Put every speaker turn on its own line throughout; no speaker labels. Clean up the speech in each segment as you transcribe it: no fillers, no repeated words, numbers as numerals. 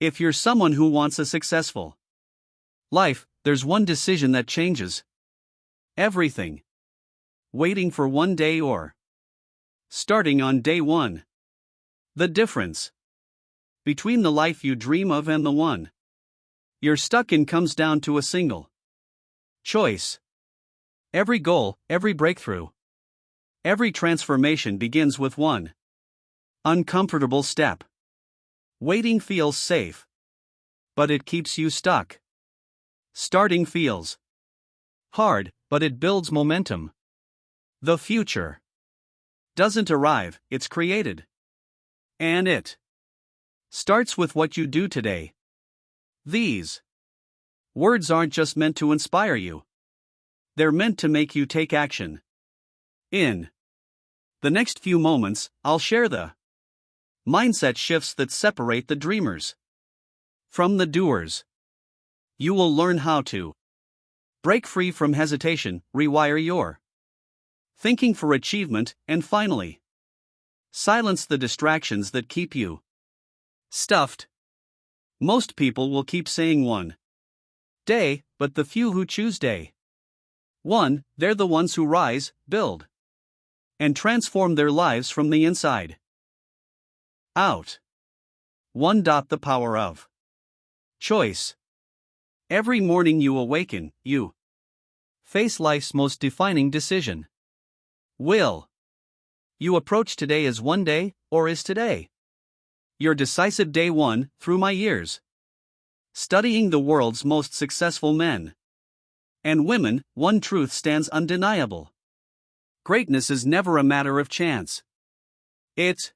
If you're someone who wants a successful life, there's one decision that changes everything. Waiting for one day or starting on day one. The difference between the life you dream of and the one you're stuck in comes down to a single choice. Every goal, every breakthrough, every transformation begins with one uncomfortable step. Waiting feels safe, but it keeps you stuck. Starting feels hard, but it builds momentum. The future doesn't arrive, it's created. And it starts with what you do today. These words aren't just meant to inspire you, they're meant to make you take action. In the next few moments, I'll share the mindset shifts that separate the dreamers from the doers. You will learn how to break free from hesitation, rewire your thinking for achievement, and finally, silence the distractions that keep you stuffed. Most people will keep saying one day, but the few who choose day one, they're the ones who rise, build, and transform their lives from the inside out. 1. The power of choice. Every morning you awaken, you face life's most defining decision. Will you approach today as one day, or is today your decisive day one? Through my years studying the world's most successful men and women, one truth stands undeniable. Greatness is never a matter of chance. It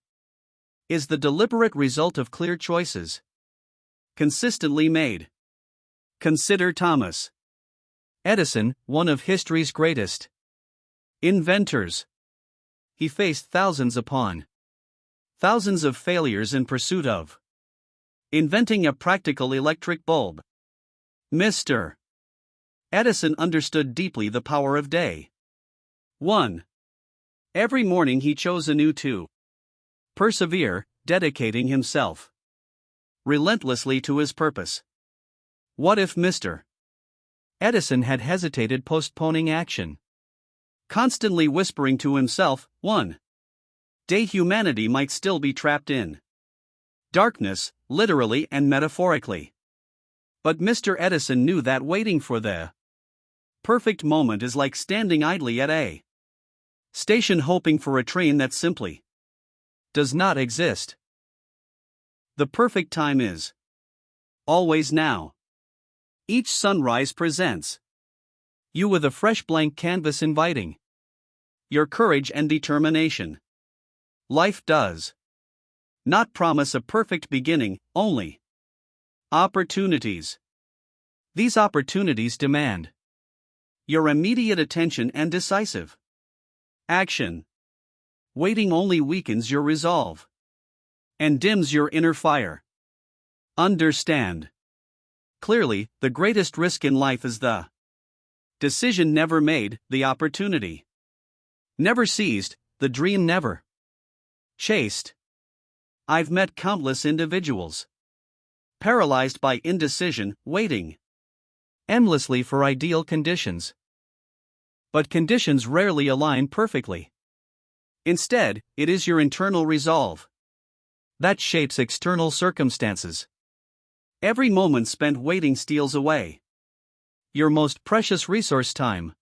is the deliberate result of clear choices, consistently made. Consider Thomas Edison, one of history's greatest inventors. He faced thousands upon thousands of failures in pursuit of inventing a practical electric bulb. Mr. Edison understood deeply the power of day one. Every morning he chose anew to persevere, dedicating himself relentlessly to his purpose. What if Mr. Edison had hesitated, postponing action, constantly whispering to himself, one day humanity might still be trapped in darkness, literally and metaphorically. But Mr. Edison knew that waiting for the perfect moment is like standing idly at a station hoping for a train that simply does not exist. The perfect time is always now. Each sunrise presents you with a fresh blank canvas inviting your courage and determination. Life does not promise a perfect beginning, only opportunities. These opportunities demand your immediate attention and decisive action. Waiting only weakens your resolve and dims your inner fire. Understand clearly, the greatest risk in life is the decision never made, the opportunity never seized, the dream never chased. I've met countless individuals paralyzed by indecision, waiting endlessly for ideal conditions. But conditions rarely align perfectly. Instead, it is your internal resolve that shapes external circumstances. Every moment spent waiting steals away your most precious resource, time.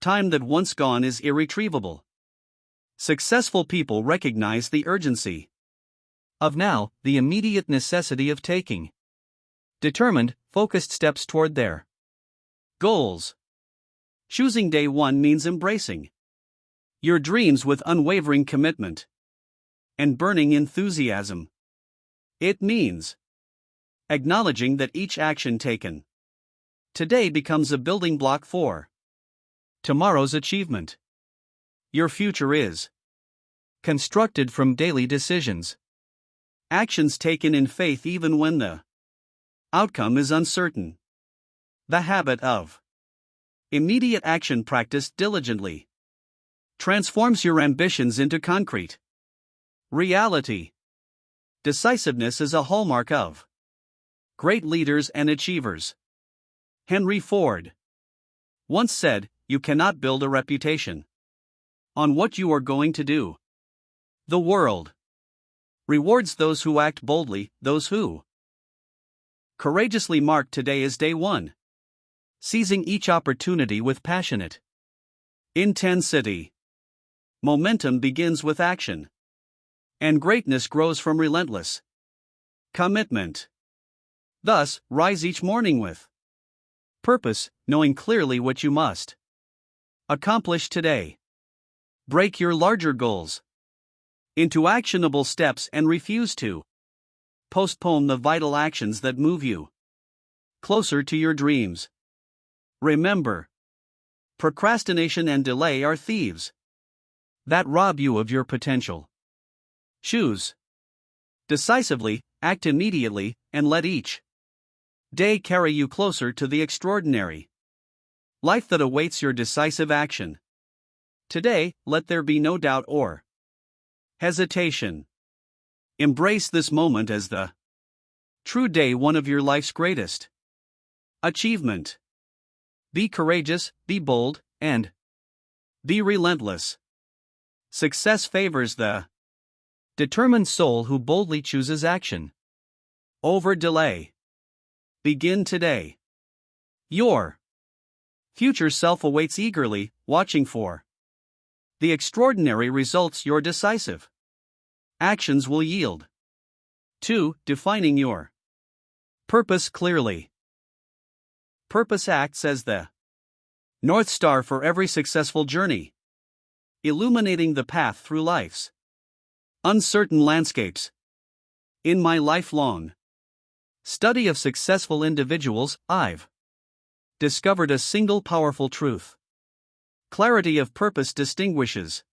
Time that once gone is irretrievable. Successful people recognize the urgency of now, the immediate necessity of taking determined, focused steps toward their goals. Choosing day one means embracing your dreams with unwavering commitment and burning enthusiasm. It means acknowledging that each action taken today becomes a building block for tomorrow's achievement. Your future is constructed from daily decisions, actions taken in faith even when the outcome is uncertain. The habit of immediate action practiced diligently transforms your ambitions into concrete reality. Decisiveness is a hallmark of Great leaders and achievers. Henry Ford once said, "You cannot build a reputation on what you are going to do." The world rewards those who act boldly, those who courageously mark today as day one, seizing each opportunity with passionate intensity. Momentum begins with action, and greatness grows from relentless commitment. Thus, rise each morning with purpose, knowing clearly what you must accomplish today. Break your larger goals into actionable steps and refuse to postpone the vital actions that move you closer to your dreams. Remember, procrastination and delay are thieves that rob you of your potential. Choose decisively, act immediately, and let each day carry you closer to the extraordinary life that awaits your decisive action. Today, let there be no doubt or hesitation. Embrace this moment as the true day one of your life's greatest achievement. Be courageous, be bold, and be relentless. Success favors the determined soul who boldly chooses action over delay. Begin today. Your future self awaits eagerly, watching for the extraordinary results your decisive actions will yield. 2. Defining your purpose clearly. Purpose acts as the North Star for every successful journey, illuminating the path through life's uncertain landscapes. In my lifelong study of successful individuals, I've discovered a single powerful truth. Clarity of purpose distinguishes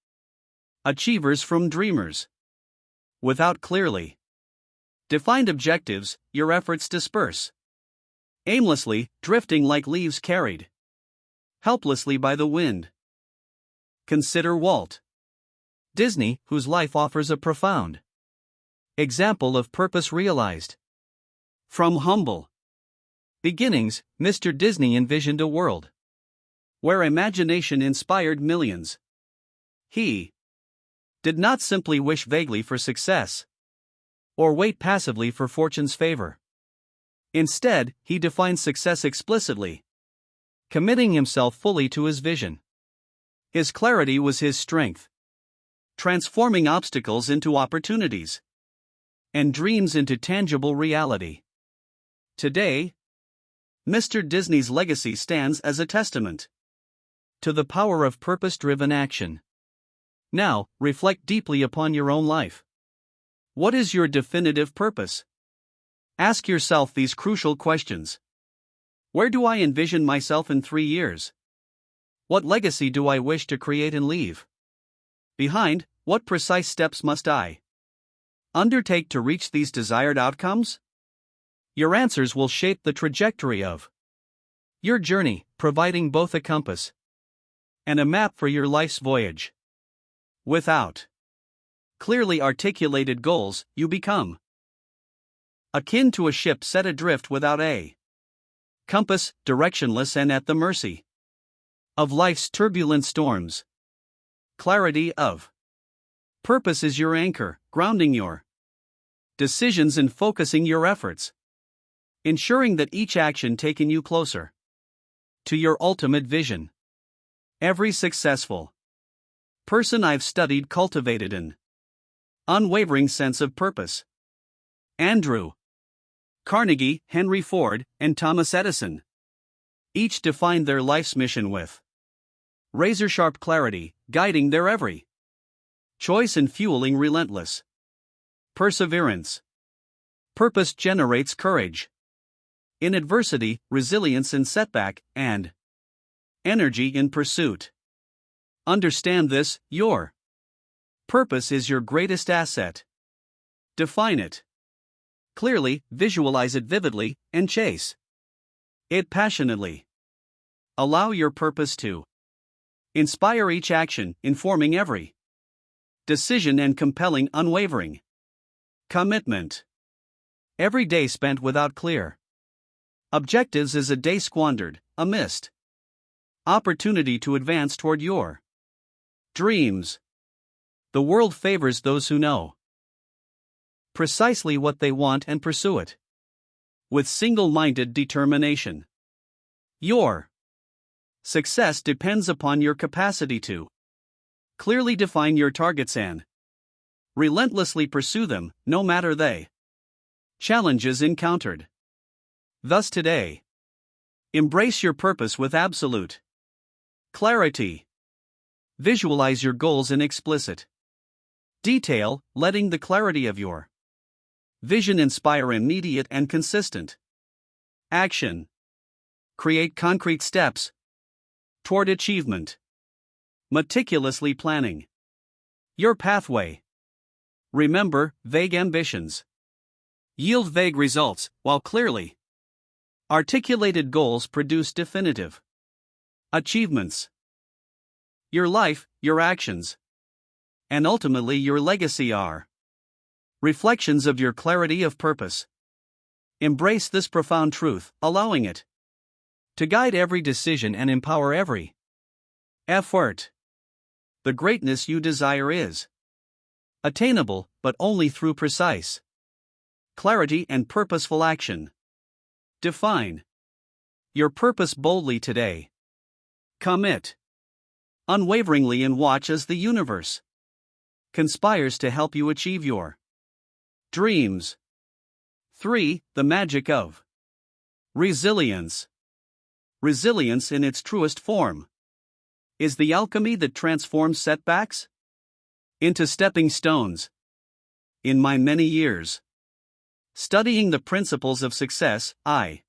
achievers from dreamers. Without clearly defined objectives, your efforts disperse aimlessly, drifting like leaves carried helplessly by the wind. Consider Walt Disney, whose life offers a profound example of purpose realized. From humble beginnings, Mr. Disney envisioned a world where imagination inspired millions. He did not simply wish vaguely for success or wait passively for fortune's favor. Instead, he defined success explicitly, committing himself fully to his vision. His clarity was his strength, transforming obstacles into opportunities and dreams into tangible reality. Today, Mr. Disney's legacy stands as a testament to the power of purpose-driven action. Now, reflect deeply upon your own life. What is your definitive purpose? Ask yourself these crucial questions. Where do I envision myself in 3 years? What legacy do I wish to create and leave behind? What precise steps must I undertake to reach these desired outcomes? Your answers will shape the trajectory of your journey, providing both a compass and a map for your life's voyage. Without clearly articulated goals, you become akin to a ship set adrift without a compass, directionless and at the mercy of life's turbulent storms. Clarity of purpose is your anchor, grounding your decisions and focusing your efforts, ensuring that each action taken you closer to your ultimate vision. Every successful person I've studied cultivated an unwavering sense of purpose. Andrew Carnegie, Henry Ford, and Thomas Edison each defined their life's mission with razor-sharp clarity, guiding their every choice and fueling relentless perseverance. Purpose generates courage in adversity, resilience in setback, and energy in pursuit. Understand this: your purpose is your greatest asset. Define it clearly, visualize it vividly, and chase it passionately. Allow your purpose to inspire each action, informing every decision and compelling unwavering commitment. Every day spent without clear Objectives is a day squandered, a missed opportunity to advance toward your dreams. The world favors those who know precisely what they want and pursue it with single-minded determination. Your success depends upon your capacity to clearly define your targets and relentlessly pursue them, no matter the challenges encountered. Thus today, embrace your purpose with absolute clarity. Visualize your goals in explicit detail, letting the clarity of your vision inspire immediate and consistent action. Create concrete steps toward achievement, meticulously planning your pathway. Remember, vague ambitions yield vague results, while clearly articulated goals produce definitive achievements. Your life, your actions, and ultimately your legacy are reflections of your clarity of purpose. Embrace this profound truth, allowing it to guide every decision and empower every effort. The greatness you desire is attainable, but only through precise clarity and purposeful action. Define your purpose boldly today. Commit unwaveringly and watch as the universe conspires to help you achieve your dreams. 3. The magic of resilience. Resilience in its truest form is the alchemy that transforms setbacks into stepping stones. In my many years studying the principles of success, I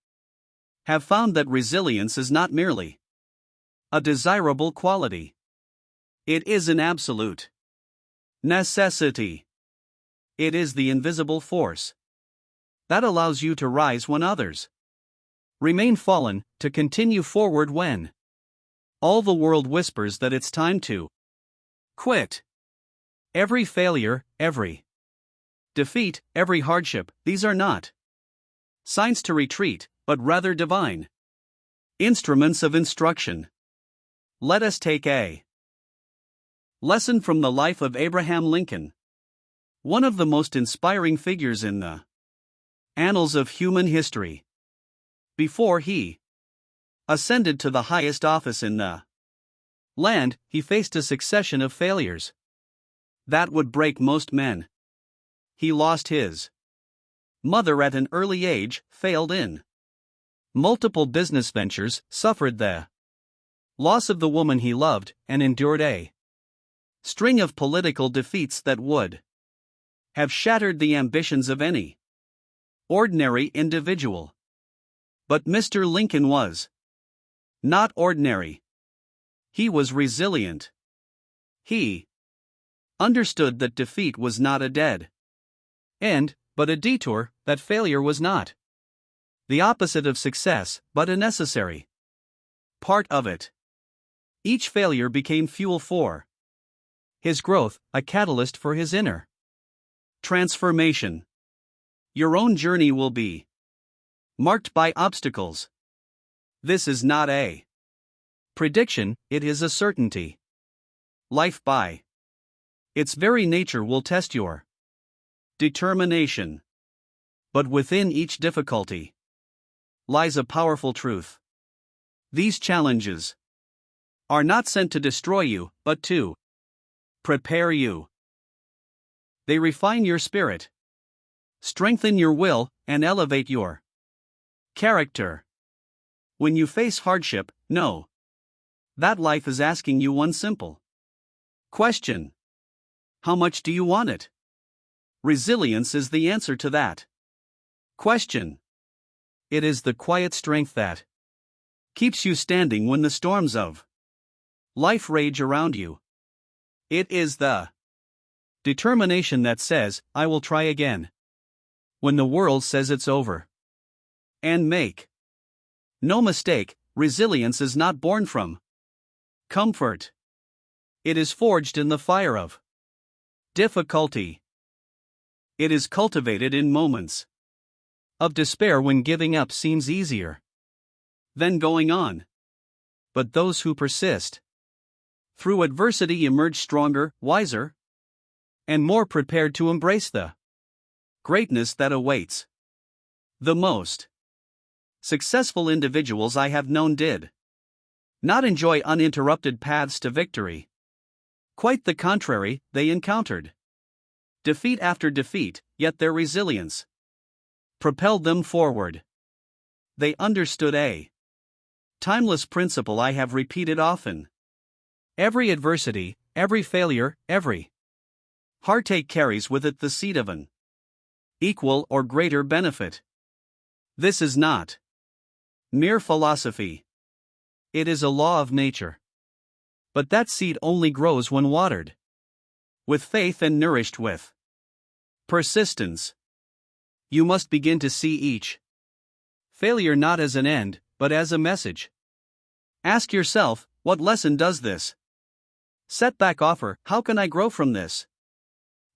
have found that resilience is not merely a desirable quality. It is an absolute necessity. It is the invisible force that allows you to rise when others remain fallen, to continue forward when all the world whispers that it's time to quit. Every failure, every defeat, every hardship, these are not signs to retreat, but rather divine instruments of instruction. Let us take a lesson from the life of Abraham Lincoln, one of the most inspiring figures in the annals of human history. Before he ascended to the highest office in the land, he faced a succession of failures that would break most men. He lost his mother at an early age, failed in multiple business ventures, suffered the loss of the woman he loved, and endured a string of political defeats that would have shattered the ambitions of any ordinary individual. But Mr. Lincoln was not ordinary. He was resilient. He understood that defeat was not a dead end, but a detour, that failure was not the opposite of success, but a necessary part of it. Each failure became fuel for his growth, a catalyst for his inner transformation. Your own journey will be marked by obstacles. This is not a prediction, it is a certainty. Life, by its very nature, will test your determination. But within each difficulty lies a powerful truth. These challenges are not sent to destroy you, but to prepare you. They refine your spirit, strengthen your will, and elevate your character. When you face hardship, know that life is asking you one simple question: how much do you want it? Resilience is the answer to that question. It is the quiet strength that keeps you standing when the storms of life rage around you. It is the determination that says, I will try again, when the world says it's over. And make no mistake, resilience is not born from comfort. It is forged in the fire of difficulty. It is cultivated in moments of despair when giving up seems easier than going on. But those who persist through adversity emerge stronger, wiser, and more prepared to embrace the greatness that awaits. The most successful individuals I have known did not enjoy uninterrupted paths to victory. Quite the contrary, they encountered defeat after defeat, yet their resilience propelled them forward. They understood a timeless principle I have repeated often. Every adversity, every failure, every heartache carries with it the seed of an equal or greater benefit. This is not mere philosophy. It is a law of nature. But that seed only grows when watered with faith and nourished with persistence. You must begin to see each failure not as an end, but as a message. Ask yourself, what lesson does this setback offer? How can I grow from this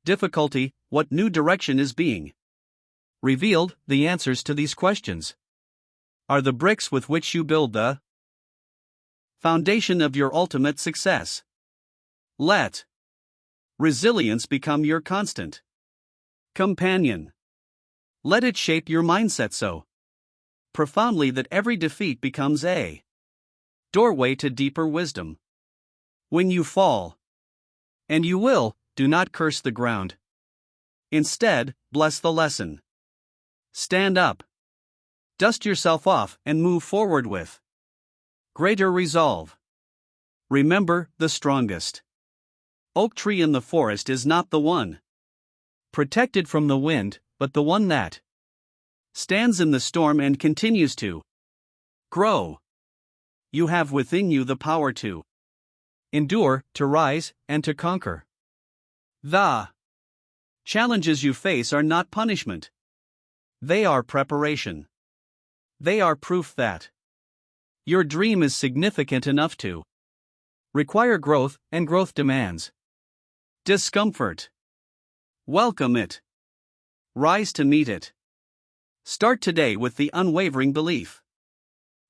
difficulty? What new direction is being revealed? The answers to these questions are the bricks with which you build the foundation of your ultimate success. Let resilience become your constant companion. Let it shape your mindset so profoundly that every defeat becomes a doorway to deeper wisdom. When you fall, and you will, do not curse the ground. Instead, bless the lesson. Stand up, dust yourself off, and move forward with greater resolve. Remember, the strongest oak tree in the forest is not the one protected from the wind, but the one that stands in the storm and continues to grow. You have within you the power to endure, to rise, and to conquer. The challenges you face are not punishment. They are preparation. They are proof that your dream is significant enough to require growth, and growth demands discomfort. Welcome it. Rise to meet it. Start today with the unwavering belief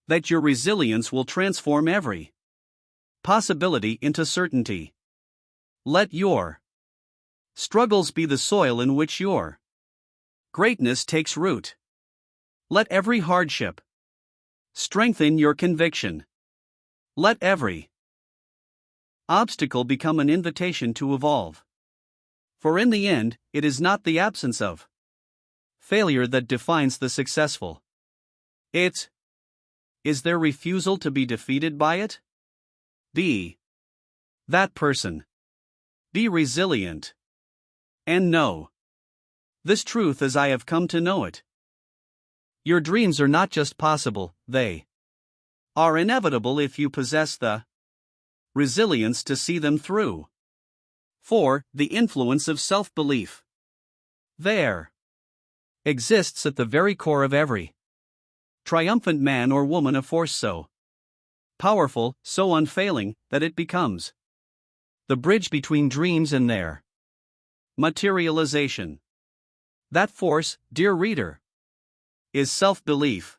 that your resilience will transform every possibility into certainty. Let your struggles be the soil in which your greatness takes root. Let every hardship strengthen your conviction. Let every obstacle become an invitation to evolve. For in the end, it is not the absence of failure that defines the successful. It is their refusal to be defeated by it. Be that person. Be resilient. And know this truth as I have come to know it. Your dreams are not just possible, they are inevitable if you possess the resilience to see them through. 4. The influence of self-belief. There exists at the very core of every triumphant man or woman a force so powerful, so unfailing, that it becomes the bridge between dreams and their materialization. That force, dear reader, is self-belief.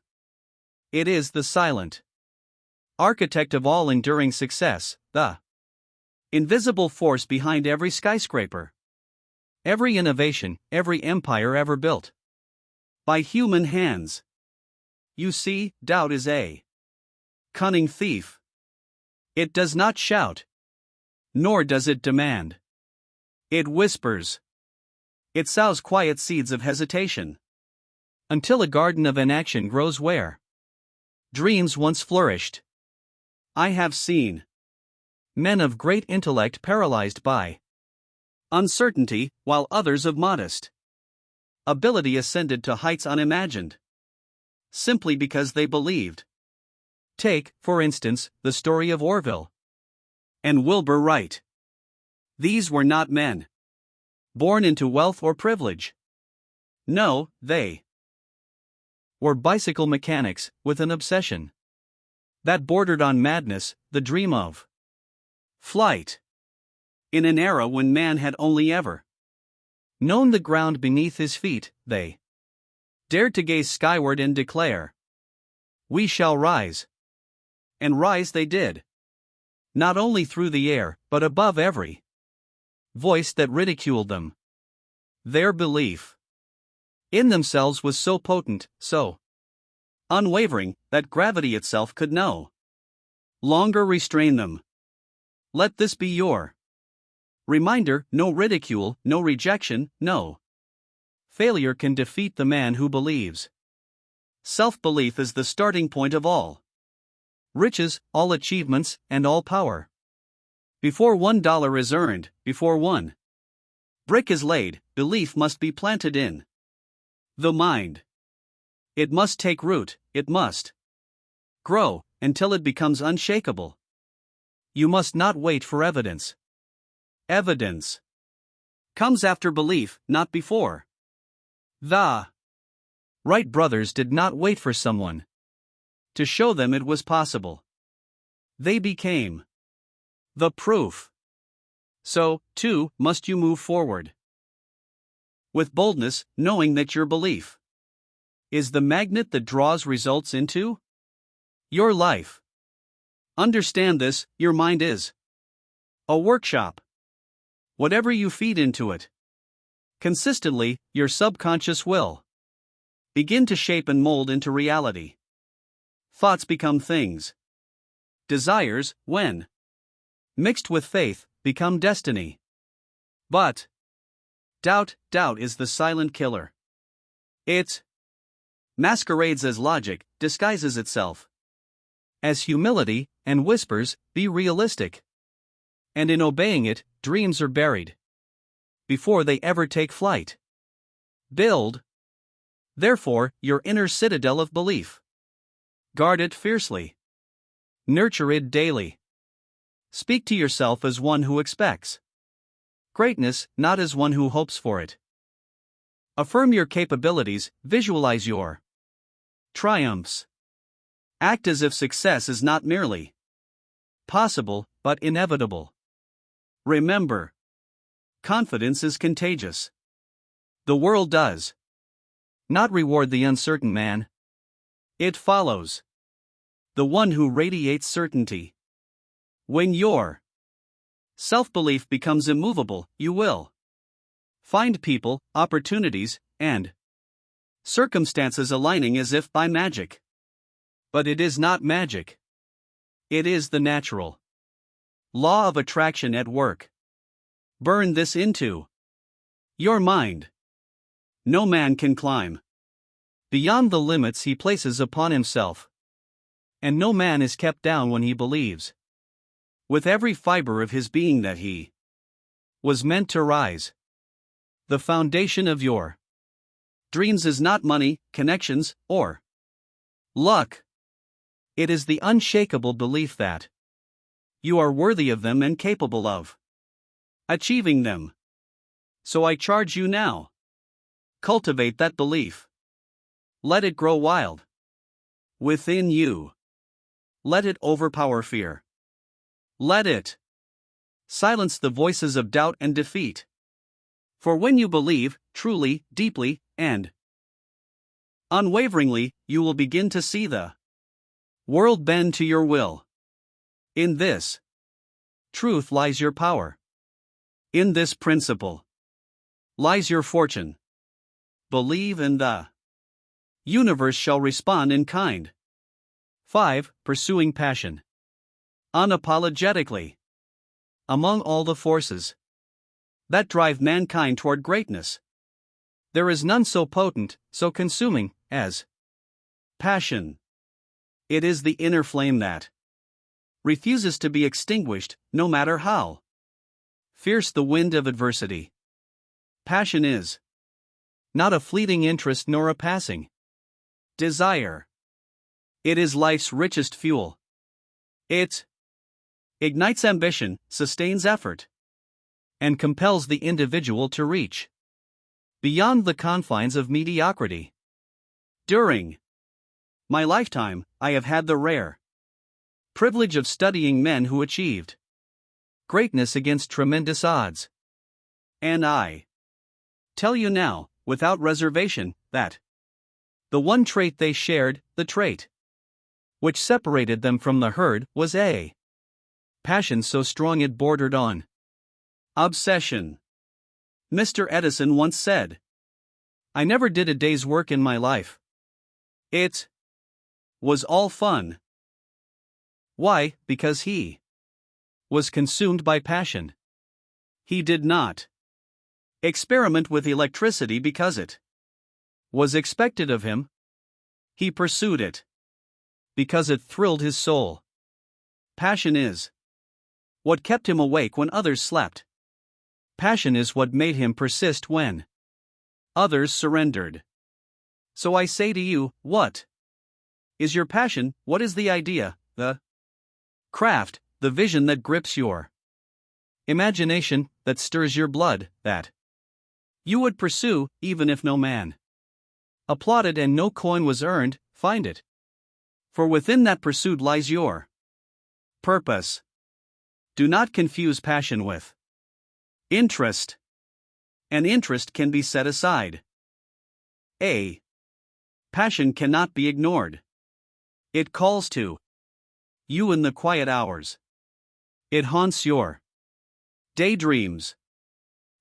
It is the silent architect of all enduring success, the invisible force behind every skyscraper, every innovation, every empire ever built by human hands. You see, doubt is a cunning thief. It does not shout, nor does it demand. It whispers. It sows quiet seeds of hesitation, until a garden of inaction grows where dreams once flourished. I have seen men of great intellect paralyzed by uncertainty, while others of modest ability ascended to heights unimagined, simply because they believed. Take, for instance, the story of Orville and Wilbur Wright. These were not men born into wealth or privilege. No, they were bicycle mechanics with an obsession that bordered on madness, the dream of flight. In an era when man had only ever known the ground beneath his feet, they dared to gaze skyward and declare, "We shall rise." And rise they did. Not only through the air, but above every voice that ridiculed them. Their belief in themselves was so potent, so unwavering, that gravity itself could no longer restrain them. Let this be your reminder: no ridicule, no rejection, no failure can defeat the man who believes. Self-belief is the starting point of all riches, all achievements, and all power. Before $1 is earned, before one brick is laid, belief must be planted in the mind. It must take root, it must grow, until it becomes unshakable. You must not wait for evidence. Evidence comes after belief, not before. The Wright brothers did not wait for someone to show them it was possible. They became the proof. So, too, must you move forward with boldness, knowing that your belief is the magnet that draws results into your life. Understand this: your mind is a workshop. Whatever you feed into it consistently, your subconscious will begin to shape and mold into reality. Thoughts become things. Desires, when mixed with faith, become destiny. But doubt is the silent killer. It masquerades as logic, disguises itself as humility, and whispers, "Be realistic." And in obeying it, dreams are buried before they ever take flight. Build, therefore, your inner citadel of belief. Guard it fiercely. Nurture it daily. Speak to yourself as one who expects greatness, not as one who hopes for it. Affirm your capabilities, visualize your triumphs. Act as if success is not merely possible, but inevitable. Remember, confidence is contagious. The world does not reward the uncertain man. It follows the one who radiates certainty. When your self-belief becomes immovable, you will find people, opportunities, and circumstances aligning as if by magic. But it is not magic. It is the natural law of attraction at work. Burn this into your mind. No man can climb beyond the limits he places upon himself. And no man is kept down when he believes with every fiber of his being that he was meant to rise. The foundation of your dreams is not money, connections, or luck. It is the unshakable belief that you are worthy of them and capable of achieving them. So I charge you now. Cultivate that belief. Let it grow wild within you. Let it overpower fear. Let it silence the voices of doubt and defeat. For when you believe, truly, deeply, and unwaveringly, you will begin to see the world bend to your will. In this truth lies your power. In this principle lies your fortune. Believe and the universe shall respond in kind. 5. Pursuing passion unapologetically. Among all the forces that drive mankind toward greatness, there is none so potent, so consuming, as passion. It is the inner flame that refuses to be extinguished, no matter how fierce the wind of adversity. Passion is not a fleeting interest nor a passing desire. It is life's richest fuel. It ignites ambition, sustains effort, and compels the individual to reach beyond the confines of mediocrity. During my lifetime, I have had the rare privilege of studying men who achieved greatness against tremendous odds. And I tell you now, without reservation, that The one trait they shared, the trait which separated them from the herd, was a passion so strong it bordered on obsession. Mr. Edison once said, "I never did a day's work in my life. It was all fun." Why? Because he was consumed by passion. He did not experiment with electricity because it was expected of him. He pursued it because it thrilled his soul. Passion is what kept him awake when others slept. Passion is what made him persist when others surrendered. So I say to you, what is your passion? What is the idea, the craft, the vision that grips your imagination, that stirs your blood, that you would pursue, even if no man applauded and no coin was earned? Find it. For within that pursuit lies your purpose. Do not confuse passion with interest. An interest can be set aside. A passion cannot be ignored. It calls to you in the quiet hours. It haunts your daydreams.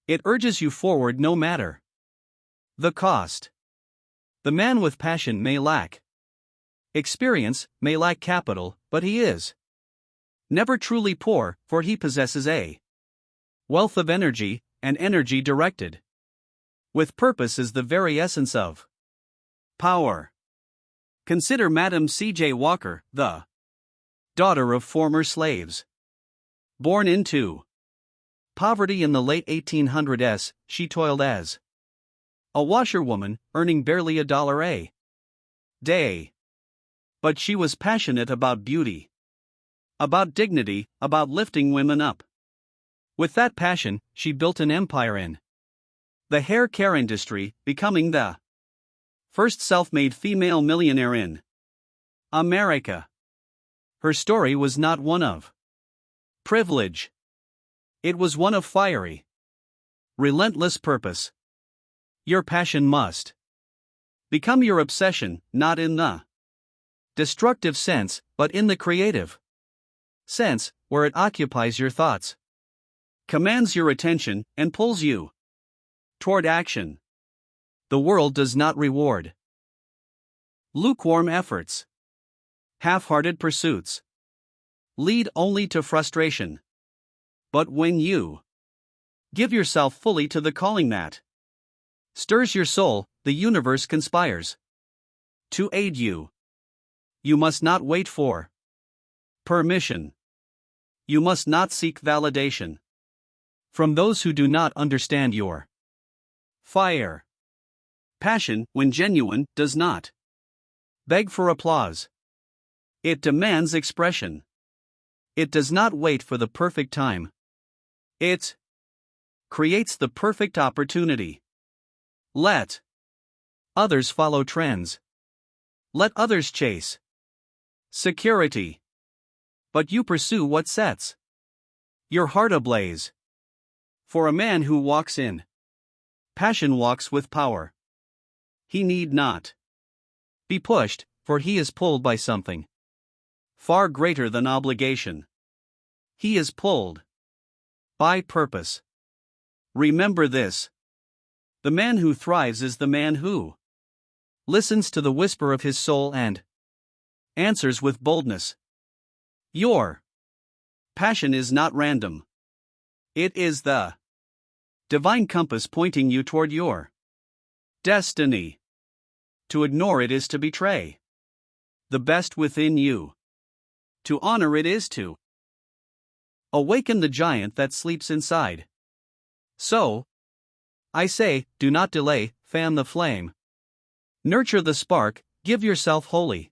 It urges you forward no matter the cost. The man with passion may lack experience, may lack capital, but he is never truly poor, for he possesses a wealth of energy, and energy directed with purpose is the very essence of power. Consider Madam C.J. Walker, the daughter of former slaves. Born into poverty in the late 1800s, she toiled as a washerwoman, earning barely $1 a day. But she was passionate about beauty, about dignity, about lifting women up. With that passion, she built an empire in the hair care industry, becoming the first self-made female millionaire in America. Her story was not one of privilege. It was one of fiery, relentless purpose. Your passion must become your obsession, not in the destructive sense, but in the creative sense, where it occupies your thoughts, commands your attention, and pulls you toward action. The world does not reward lukewarm efforts. Half-hearted pursuits lead only to frustration. But when you give yourself fully to the calling that stirs your soul, the universe conspires to aid you. You must not wait for permission. You must not seek validation from those who do not understand your fire. Passion, when genuine, does not beg for applause. It demands expression. It does not wait for the perfect time. It creates the perfect opportunity. Let others follow trends. Let others chase security. But you pursue what sets your heart ablaze. For a man who walks in passion walks with power. He need not be pushed, for he is pulled by something far greater than obligation. He is pulled by purpose. Remember this. The man who thrives is the man who listens to the whisper of his soul and answers with boldness. Your passion is not random. It is the divine compass pointing you toward your destiny. To ignore it is to betray the best within you. To honor it is to awaken the giant that sleeps inside. So, I say, do not delay, fan the flame. Nurture the spark, give yourself wholly,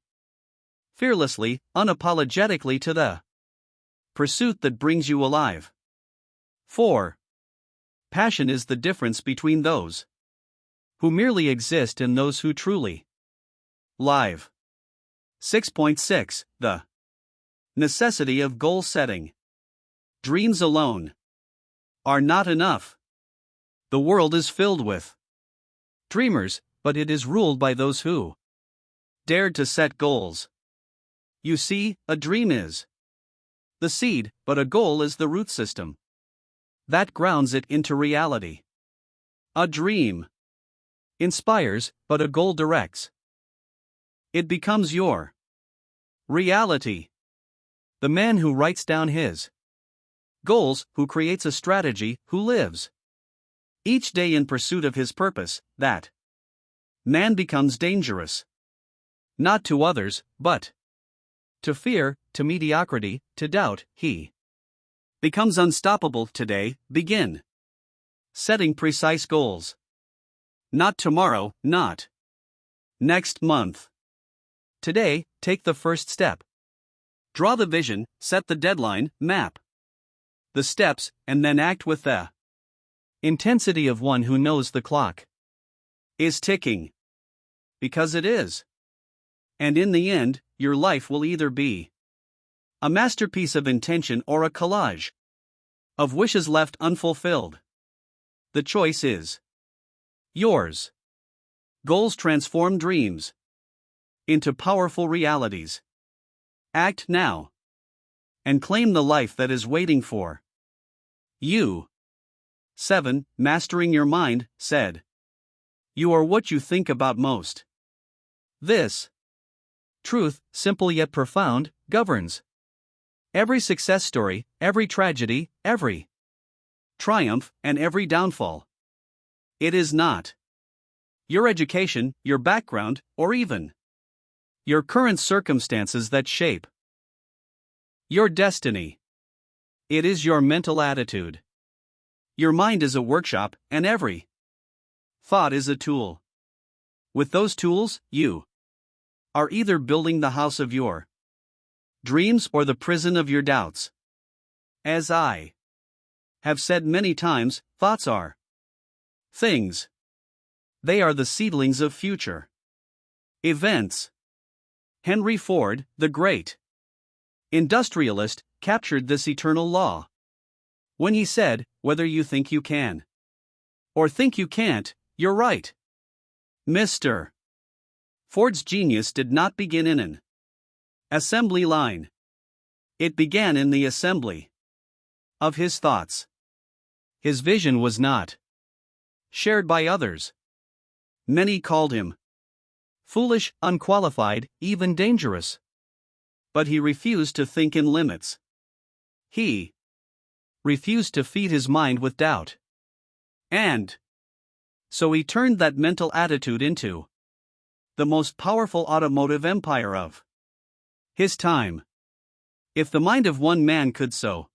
fearlessly, unapologetically to the pursuit that brings you alive. 4. Passion is the difference between those who merely exist and those who truly live. 6.6 The necessity of goal setting. Dreams alone are not enough. The world is filled with dreamers, but it is ruled by those who dared to set goals. You see, a dream is the seed, but a goal is the root system that grounds it into reality. A dream inspires, but a goal directs. It becomes your reality. The man who writes down his goals, who creates a strategy, who lives each day in pursuit of his purpose, that man becomes dangerous. Not to others, but to fear, to mediocrity, to doubt. He becomes unstoppable. Today. Begin setting precise goals. Not tomorrow, not next month. Today, take the first step. Draw the vision, set the deadline, map the steps, and then act with the intensity of one who knows the clock is ticking. Because it is. And in the end, your life will either be a masterpiece of intention or a collage of wishes left unfulfilled. The choice is yours. Goals transform dreams into powerful realities. Act now and claim the life that is waiting for you. 7. Mastering your mind, said. You are what you think about most. This truth, simple yet profound, governs every success story, every tragedy, every triumph, and every downfall. It is not your education, your background, or even your current circumstances that shape your destiny. It is your mental attitude. Your mind is a workshop, and every thought is a tool. With those tools, you are either building the house of your dreams or the prison of your doubts. As I have said many times, thoughts are things. They are the seedlings of future events. Henry Ford, the great industrialist, captured this eternal law when he said, whether you think you can or think you can't, you're right. Mr. Ford's genius did not begin in an assembly line. It began in the assembly of his thoughts. His vision was not shared by others. Many called him foolish, unqualified, even dangerous. But he refused to think in limits. He refused to feed his mind with doubt. And so he turned that mental attitude into the most powerful automotive empire of his time. If the mind of one man could so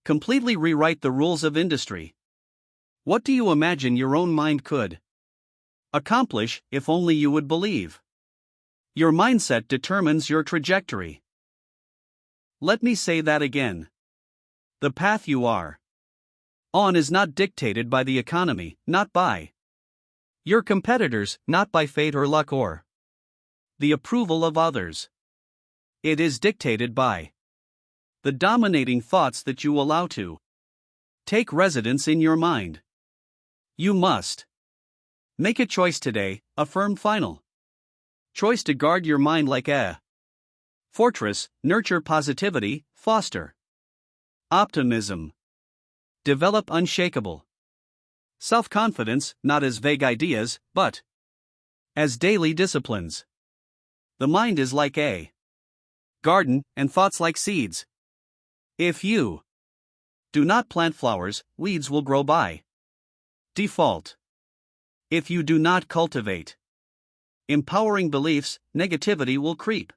completely rewrite the rules of industry, what do you imagine your own mind could accomplish if only you would believe? Your mindset determines your trajectory. Let me say that again. The path you are on is not dictated by the economy, not by your competitors, not by fate or luck or the approval of others. It is dictated by the dominating thoughts that you allow to take residence in your mind. You must make a choice today, a firm final choice to guard your mind like a fortress, nurture positivity, foster optimism, develop unshakable self-confidence, not as vague ideas, but as daily disciplines. The mind is like a garden, and thoughts like seeds. If you do not plant flowers, weeds will grow by default. If you do not cultivate empowering beliefs, negativity will creep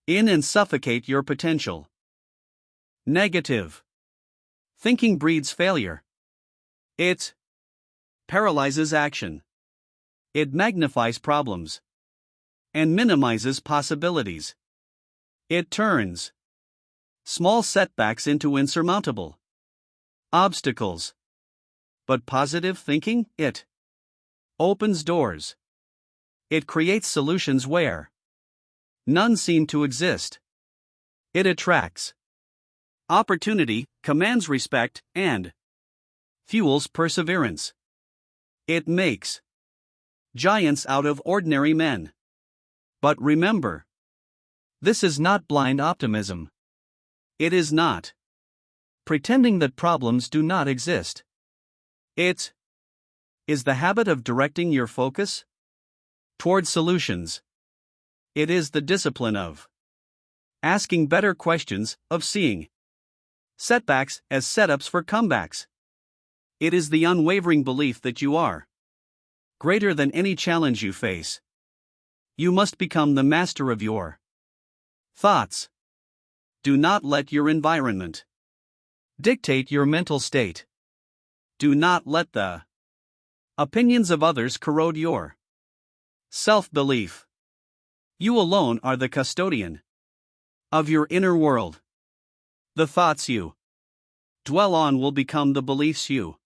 in and suffocate your potential. Negative thinking breeds failure. It paralyzes action. It magnifies problems and minimizes possibilities. It turns small setbacks into insurmountable obstacles. But positive thinking, it opens doors. It creates solutions where none seem to exist. It attracts opportunity, commands respect, and fuels perseverance. It makes giants out of ordinary men. But remember, this is not blind optimism. It is not pretending that problems do not exist. It is the habit of directing your focus toward solutions. It is the discipline of asking better questions, of seeing setbacks as setups for comebacks. It is the unwavering belief that you are greater than any challenge you face. You must become the master of your thoughts. Do not let your environment dictate your mental state. Do not let the opinions of others corrode your self-belief. You alone are the custodian of your inner world. The thoughts you dwell on will become the beliefs you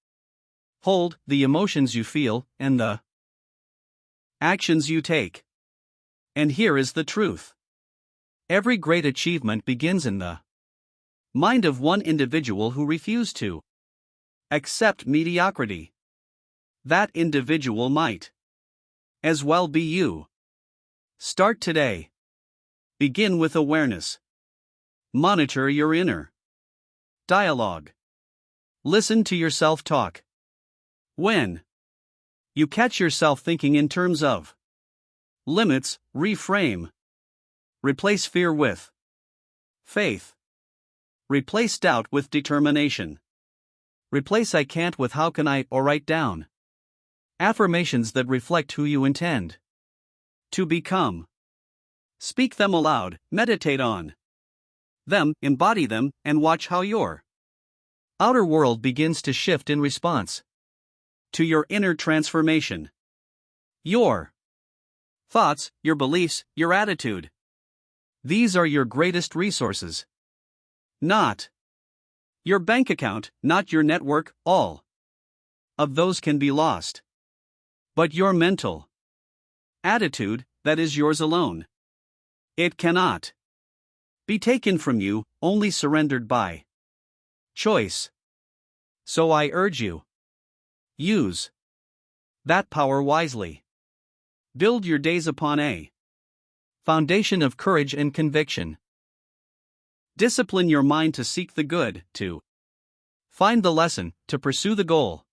hold, the emotions you feel, and the actions you take. And here is the truth. Every great achievement begins in the mind of one individual who refused to accept mediocrity. That individual might as well be you. Start today. Begin with awareness. Monitor your inner dialogue. Listen to your self-talk. When you catch yourself thinking in terms of limits, reframe. Replace fear with faith. Replace doubt with determination. Replace I can't with how can I, or write down affirmations that reflect who you intend to become. Speak them aloud, meditate on them, embody them, and watch how your outer world begins to shift in response to your inner transformation. Your thoughts, your beliefs, your attitude. These are your greatest resources. Not your bank account, not your network, all of those can be lost. But your mental attitude, that is yours alone. It cannot be taken from you, only surrendered by choice. So I urge you, use that power wisely. Build your days upon a foundation of courage and conviction. Discipline your mind to seek the good, to find the lesson, to pursue the goal.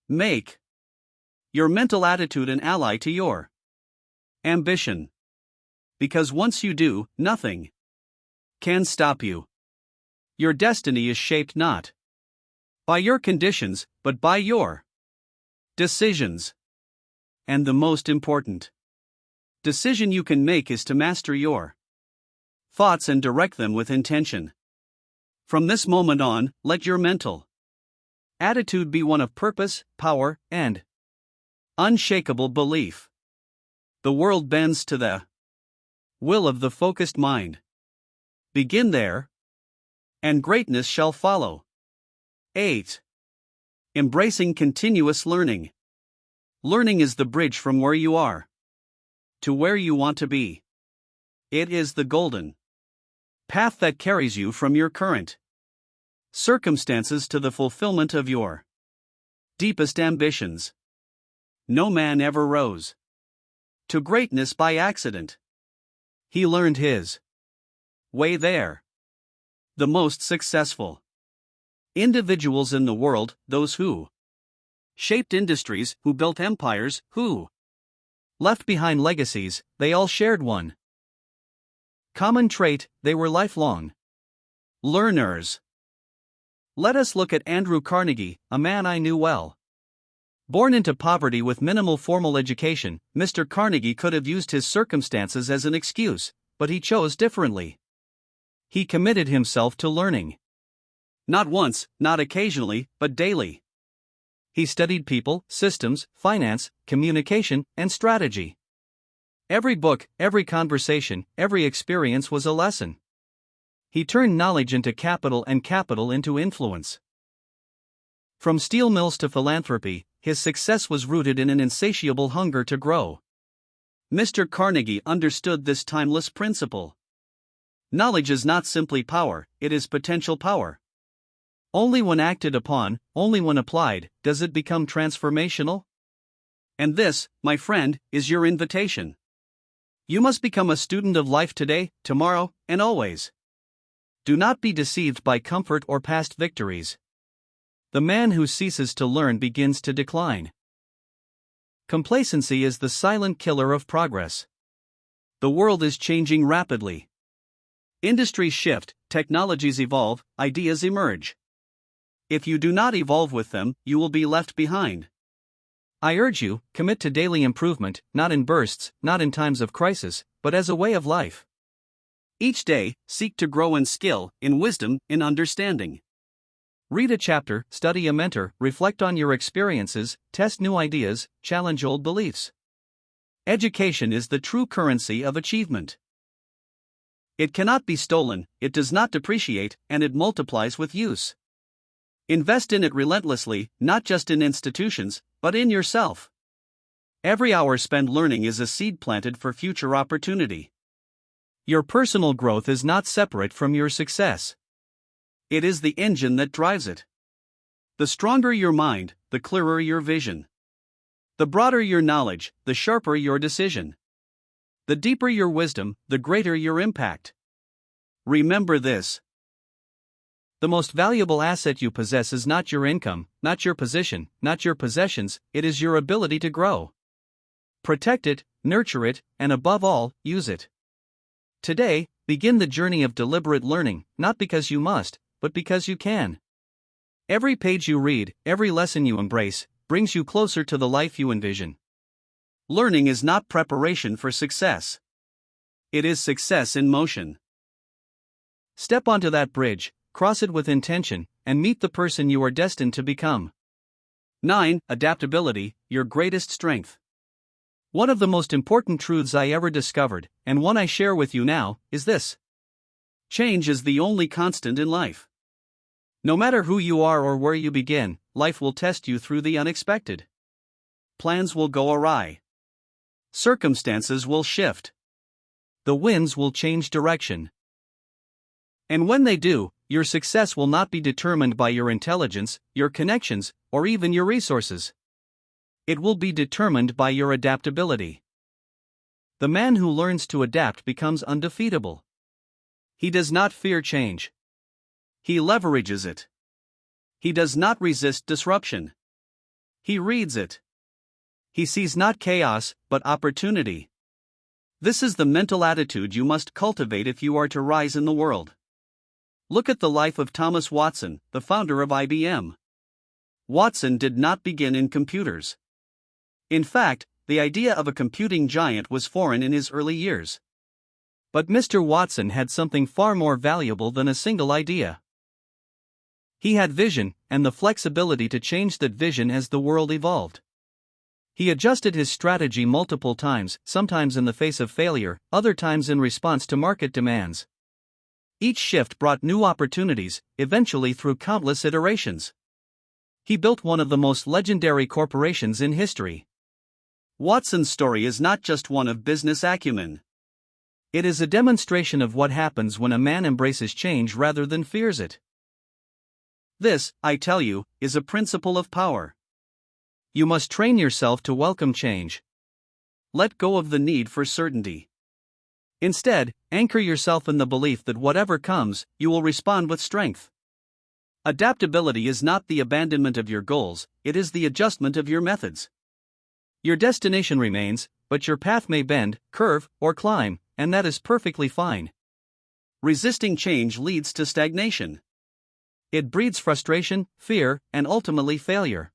Make your mental attitude an ally to your ambition. Because once you do, nothing can stop you. Your destiny is shaped not by your conditions, but by your decisions. And the most important decision you can make is to master your thoughts and direct them with intention. From this moment on, let your mental attitude be one of purpose, power, and unshakable belief. The world bends to the will of the focused mind. Begin there, and greatness shall follow. 8. Embracing continuous learning. Learning is the bridge from where you are to where you want to be. It is the golden path that carries you from your current circumstances to the fulfillment of your deepest ambitions. No man ever rose to greatness by accident. He learned his way there. The most successful individuals in the world, those who shaped industries, who built empires, who left behind legacies, they all shared one common trait: they were lifelong learners. Let us look at Andrew Carnegie, a man I knew well. Born into poverty with minimal formal education, Mr. Carnegie could have used his circumstances as an excuse, but he chose differently. He committed himself to learning. Not once, not occasionally, but daily. He studied people, systems, finance, communication, and strategy. Every book, every conversation, every experience was a lesson. He turned knowledge into capital and capital into influence. From steel mills to philanthropy, his success was rooted in an insatiable hunger to grow. Mr. Carnegie understood this timeless principle. Knowledge is not simply power, it is potential power. Only when acted upon, only when applied, does it become transformational. And this, my friend, is your invitation. You must become a student of life today, tomorrow, and always. Do not be deceived by comfort or past victories. The man who ceases to learn begins to decline. Complacency is the silent killer of progress. The world is changing rapidly. Industries shift, technologies evolve, ideas emerge. If you do not evolve with them, you will be left behind. I urge you, commit to daily improvement, not in bursts, not in times of crisis, but as a way of life. Each day, seek to grow in skill, in wisdom, in understanding. Read a chapter, study a mentor, reflect on your experiences, test new ideas, challenge old beliefs. Education is the true currency of achievement. It cannot be stolen, it does not depreciate, and it multiplies with use. Invest in it relentlessly, not just in institutions, but in yourself. Every hour spent learning is a seed planted for future opportunity. Your personal growth is not separate from your success. It is the engine that drives it. The stronger your mind, the clearer your vision. The broader your knowledge, the sharper your decision. The deeper your wisdom, the greater your impact. Remember this. The most valuable asset you possess is not your income, not your position, not your possessions, it is your ability to grow. Protect it, nurture it, and above all, use it. Today, begin the journey of deliberate learning, not because you must, but because you can. Every page you read, every lesson you embrace, brings you closer to the life you envision. Learning is not preparation for success. It is success in motion. Step onto that bridge, cross it with intention, and meet the person you are destined to become. 9. Adaptability, your greatest strength. One of the most important truths I ever discovered, and one I share with you now, is this. Change is the only constant in life. No matter who you are or where you begin, life will test you through the unexpected. Plans will go awry. Circumstances will shift. The winds will change direction. And when they do, your success will not be determined by your intelligence, your connections, or even your resources. It will be determined by your adaptability. The man who learns to adapt becomes undefeatable. He does not fear change. He leverages it. He does not resist disruption. He reads it. He sees not chaos, but opportunity. This is the mental attitude you must cultivate if you are to rise in the world. Look at the life of Thomas Watson, the founder of IBM. Watson did not begin in computers. In fact, the idea of a computing giant was foreign in his early years. But Mr. Watson had something far more valuable than a single idea. He had vision, and the flexibility to change that vision as the world evolved. He adjusted his strategy multiple times, sometimes in the face of failure, other times in response to market demands. Each shift brought new opportunities, eventually through countless iterations. He built one of the most legendary corporations in history. Watson's story is not just one of business acumen. It is a demonstration of what happens when a man embraces change rather than fears it. This, I tell you, is a principle of power. You must train yourself to welcome change. Let go of the need for certainty. Instead, anchor yourself in the belief that whatever comes, you will respond with strength. Adaptability is not the abandonment of your goals, it is the adjustment of your methods. Your destination remains, but your path may bend, curve, or climb, and that is perfectly fine. Resisting change leads to stagnation. It breeds frustration, fear, and ultimately failure.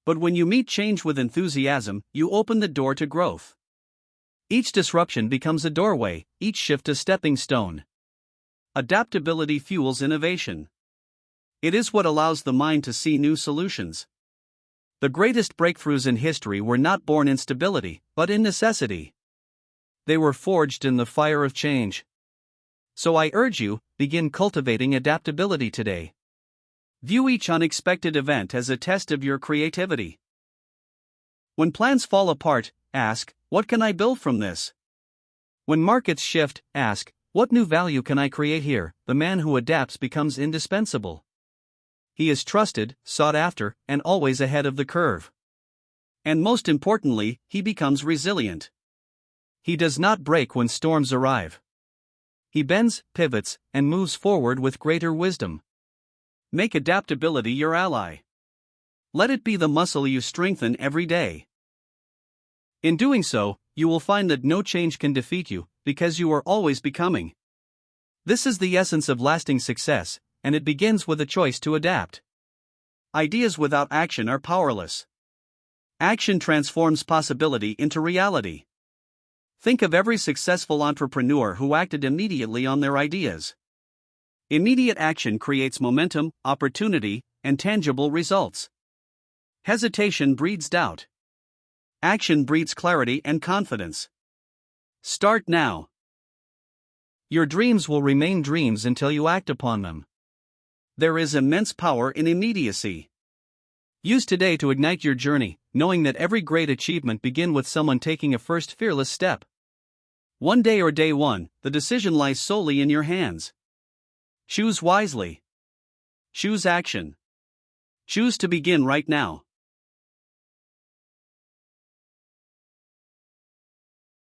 But when you meet change with enthusiasm, you open the door to growth. Each disruption becomes a doorway, each shift a stepping stone. Adaptability fuels innovation. It is what allows the mind to see new solutions. The greatest breakthroughs in history were not born in stability, but in necessity. They were forged in the fire of change. So I urge you, begin cultivating adaptability today. View each unexpected event as a test of your creativity. When plans fall apart, ask, what can I build from this? When markets shift, ask, what new value can I create here? The man who adapts becomes indispensable. He is trusted, sought after, and always ahead of the curve. And most importantly, he becomes resilient. He does not break when storms arrive. He bends, pivots, and moves forward with greater wisdom. Make adaptability your ally. Let it be the muscle you strengthen every day. In doing so, you will find that no change can defeat you, because you are always becoming. This is the essence of lasting success, and it begins with a choice to adapt. Ideas without action are powerless. Action transforms possibility into reality. Think of every successful entrepreneur who acted immediately on their ideas. Immediate action creates momentum, opportunity, and tangible results. Hesitation breeds doubt. Action breeds clarity and confidence. Start now. Your dreams will remain dreams until you act upon them. There is immense power in immediacy. Use today to ignite your journey, knowing that every great achievement begins with someone taking a first fearless step. One day or day one, the decision lies solely in your hands. Choose wisely. Choose action. Choose to begin right now.